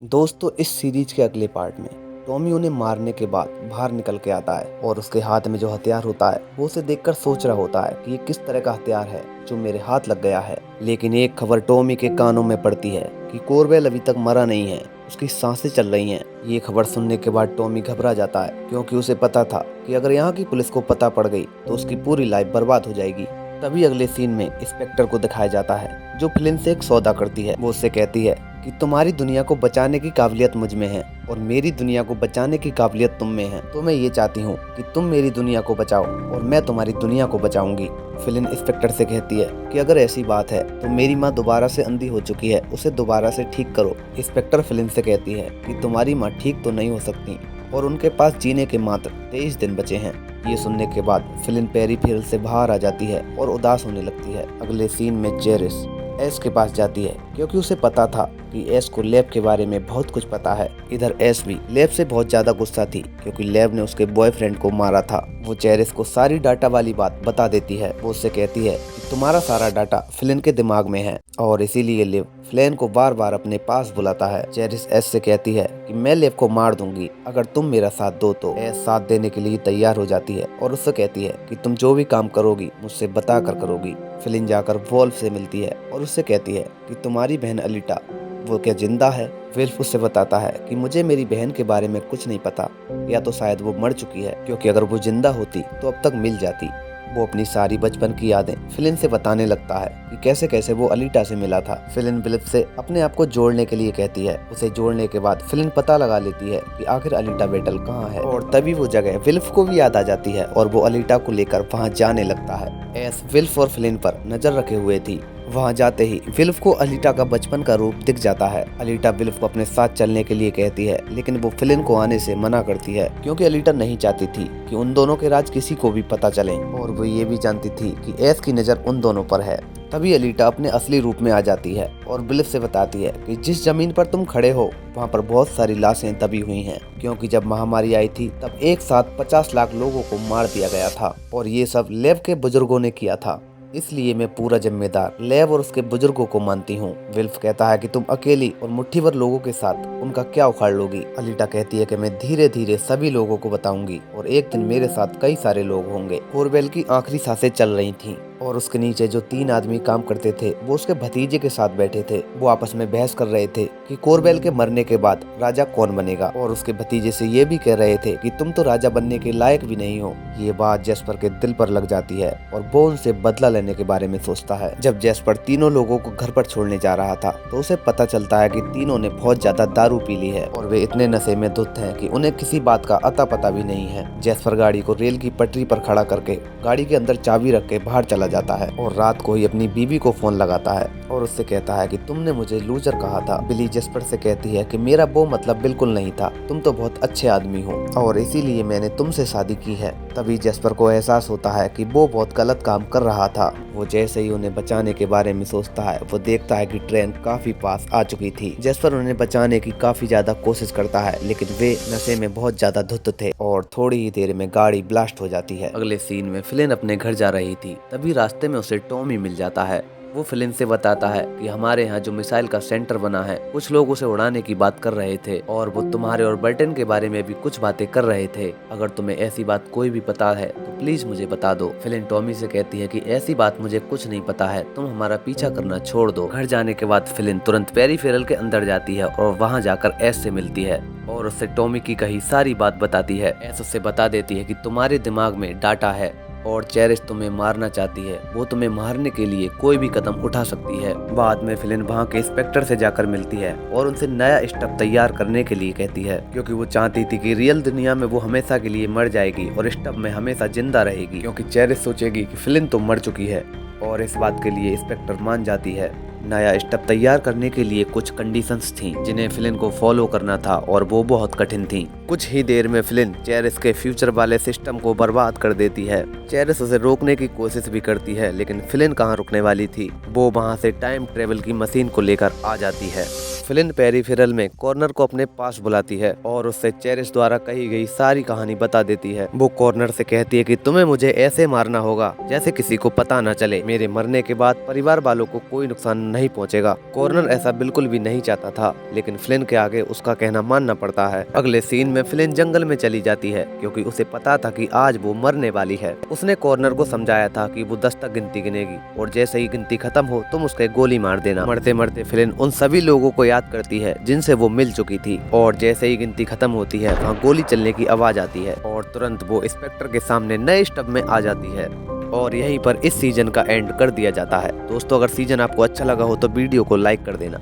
दोस्तों इस सीरीज के अगले पार्ट में टॉमी उन्हें मारने के बाद बाहर निकल के आता है और उसके हाथ में जो हथियार होता है वो उसे देखकर सोच रहा होता है कि ये किस तरह का हथियार है जो मेरे हाथ लग गया है। लेकिन एक खबर टॉमी के कानों में पड़ती है कि कोरवेल अभी तक मरा नहीं है, उसकी सांसें चल रही हैं। ये खबर सुनने के बाद टॉमी घबरा जाता है क्योंकि उसे पता था कि अगर यहाँ की पुलिस को पता पड़ गई तो उसकी पूरी लाइफ बर्बाद हो जाएगी। तभी अगले सीन में इंस्पेक्टर को दिखाया जाता है जो फिलिन से एक सौदा करती है। वो उससे कहती है कि तुम्हारी दुनिया को बचाने की काबिलियत मुझ में है और मेरी दुनिया को बचाने की काबिलियत तुम में है, तो मैं ये चाहती हूँ कि तुम मेरी दुनिया को बचाओ और मैं तुम्हारी दुनिया को बचाऊंगी। फिलिन इंस्पेक्टर से कहती है कि अगर ऐसी बात है तो मेरी माँ दोबारा से अंधी हो चुकी है, उसे दोबारा से ठीक करो। इंस्पेक्टर फिलिन से कहती है कि तुम्हारी माँ ठीक तो नहीं हो सकती और उनके पास जीने के मात्र 23 दिन बचे हैं। ये सुनने के बाद फिलिन पेरीफेरल से बाहर आ जाती है और उदास होने लगती है। अगले सीन में चेरिस एस के पास जाती है क्योंकि उसे पता था कि एस को लैब के बारे में बहुत कुछ पता है। इधर एस भी लैब से बहुत ज्यादा गुस्सा थी क्योंकि लैब ने उसके बॉयफ्रेंड को मारा था। वो चेरिस को सारी डाटा वाली बात बता देती है। वो उससे कहती है कि तुम्हारा सारा डाटा फिलिन के दिमाग में है और इसीलिए लिव फ्लैन को बार बार अपने पास बुलाता है। चेरिस एस से कहती है कि मैं लिव को मार दूंगी अगर तुम मेरा साथ दो, तो एस साथ देने के लिए तैयार हो जाती है और उससे कहती है कि तुम जो भी काम करोगी मुझसे बता कर करोगी। फिलिन जाकर वोल्फ से मिलती है और उससे कहती है कि तुम्हारी बहन अलीटा वो क्या जिंदा है। विल्फ उससे बताता है कि मुझे मेरी बहन के बारे में कुछ नहीं पता, या तो शायद वो मर चुकी है क्योंकि अगर वो जिंदा होती तो अब तक मिल जाती। वो अपनी सारी बचपन की यादें फिलिन से बताने लगता है कि कैसे कैसे वो अलीटा से मिला था। फिलिन विल्फ से अपने आप को जोड़ने के लिए कहती है। उसे जोड़ने के बाद फिलिन पता लगा लेती है कि आखिर अलीटा बेटल कहाँ है और तभी वो जगह विल्फ को भी याद आ जाती है और वो अलीटा को लेकर वहाँ जाने लगता है। एस विल्फ और फिलिन पर नजर रखे हुए थी। वहां जाते ही विल्फ को अलीटा का बचपन का रूप दिख जाता है। अलीटा विल्फ को अपने साथ चलने के लिए कहती है लेकिन वो फिलिन को आने से मना करती है क्योंकि अलीटा नहीं चाहती थी कि उन दोनों के राज किसी को भी पता चले और वो ये भी जानती थी कि एस की नजर उन दोनों पर है। तभी अलीटा अपने असली रूप में आ जाती है और विल्फ से बताती है कि जिस जमीन पर तुम खड़े हो वहाँ पर बहुत सारी लाशें दबी हुई हैं क्योंकि जब महामारी आई थी तब एक साथ 50 लाख लोगों को मार दिया गया था और ये सब लैब के बुजुर्गों ने किया था, इसलिए मैं पूरा जिम्मेदार लैब और उसके बुजुर्गों को मानती हूँ। विल्फ कहता है कि तुम अकेली और मुट्ठी भर लोगों के साथ उनका क्या उखाड़ लोगी। अलीटा कहती है कि मैं धीरे धीरे सभी लोगों को बताऊंगी और एक दिन मेरे साथ कई सारे लोग होंगे। कोरवेल की आखिरी सांसें चल रही थीं और उसके नीचे जो 3 आदमी काम करते थे वो उसके भतीजे के साथ बैठे थे। वो आपस में बहस कर रहे थे कि कोरवेल के मरने के बाद राजा कौन बनेगा और उसके भतीजे से ये भी कह रहे थे कि तुम तो राजा बनने के लायक भी नहीं हो। ये बात जेस्पर के दिल पर लग जाती है और वो उनसे बदला लेने के बारे में सोचता है। जब जेस्पर तीनों लोगों को घर पर छोड़ने जा रहा था तो उसे पता चलता है कि तीनों ने बहुत ज्यादा दारू पी ली है और वे इतने नशे में धुत हैं कि उन्हें किसी बात का अता पता भी नहीं है। जेस्पर गाड़ी को रेल की पटरी पर खड़ा करके गाड़ी के अंदर चाबी रख के बाहर चला जाता है और रात को ही अपनी बीवी को फोन लगाता है और उससे कहता है कि तुमने मुझे लूजर कहा था। बिली जेस्पर से कहती है कि मेरा वो मतलब बिल्कुल नहीं था, तुम तो बहुत अच्छे आदमी हो और इसीलिए मैंने तुमसे शादी की है। तभी जेस्पर को एहसास होता है कि वो बहुत गलत काम कर रहा था। वो जैसे ही उन्हें बचाने के बारे में सोचता है वो देखता है कि ट्रेन काफी पास आ चुकी थी। जेस्पर उन्हें बचाने की काफी ज्यादा कोशिश करता है लेकिन वे नशे में बहुत ज्यादा धुत थे और थोड़ी ही देर में गाड़ी ब्लास्ट हो जाती है। अगले सीन में फिलिन अपने घर जा रही थी, तभी रास्ते में उसे टॉमी मिल जाता है। वो फिलिन से बताता है कि हमारे यहाँ जो मिसाइल का सेंटर बना है कुछ लोग उसे उड़ाने की बात कर रहे थे और वो तुम्हारे और बर्टन के बारे में भी कुछ बातें कर रहे थे। अगर तुम्हें ऐसी बात कोई भी पता है तो प्लीज मुझे बता दो। फिलिन टॉमी से कहती है कि ऐसी बात मुझे कुछ नहीं पता है, तुम हमारा पीछा करना छोड़ दो। घर जाने के बाद फिलिन तुरंत पेरीफेरल के अंदर जाती है और वहाँ जाकर एस से मिलती है और उससे टॉमी की कही सारी बात बताती है। एस उससे बता देती है कि तुम्हारे दिमाग में डाटा है और चेरिस तुम्हें मारना चाहती है, वो तुम्हें मारने के लिए कोई भी कदम उठा सकती है। बाद में फिलिन वहाँ के इंस्पेक्टर से जाकर मिलती है और उनसे नया स्टफ तैयार करने के लिए कहती है क्योंकि वो चाहती थी कि रियल दुनिया में वो हमेशा के लिए मर जाएगी और स्टफ में हमेशा जिंदा रहेगी क्योंकि चेरिस सोचेगी कि फिलिन तो मर चुकी है और इस बात के लिए इंस्पेक्टर मान जाती है। नया स्टफ तैयार करने के लिए कुछ कंडीशंस थीं जिन्हें फिलिन को फॉलो करना था और वो बहुत कठिन थीं। कुछ ही देर में फिलिन चेरिस के फ्यूचर वाले सिस्टम को बर्बाद कर देती है। चेरिस उसे रोकने की कोशिश भी करती है लेकिन फिलिन कहाँ रुकने वाली थी, वो वहाँ से टाइम ट्रेवल की मशीन को लेकर आ जाती है। फिलिन पेरीफेरल में कॉर्नर को अपने पास बुलाती है और उससे चेरिस द्वारा कही गई सारी कहानी बता देती है। वो कॉर्नर से कहती है कि तुम्हें मुझे ऐसे मारना होगा जैसे किसी को पता न चले। मेरे मरने के बाद परिवार वालों को कोई नुकसान नहीं पहुंचेगा। कॉर्नर ऐसा बिल्कुल भी नहीं चाहता था, लेकिन फ्लिन के आगे उसका कहना मानना पड़ता है। अगले सीन में फ्लिन जंगल में चली जाती है क्योंकि उसे पता था कि आज वो मरने वाली है। उसने कॉर्नर को समझाया था कि वो 10 तक गिनती गिनेगी और जैसे ही गिनती खत्म हो तुम उसके गोली मार देना। मरते मरते फ्लिन उन सभी लोगों को याद करती है जिनसे वो मिल चुकी थी और जैसे ही गिनती खत्म होती है वहाँ गोली चलने की आवाज आती है और तुरंत वो इंस्पेक्टर के सामने नए स्टब में आ जाती है। और यहीं पर इस सीजन का एंड कर दिया जाता है। दोस्तों, अगर सीजन आपको अच्छा लगा हो तो वीडियो को लाइक कर देना।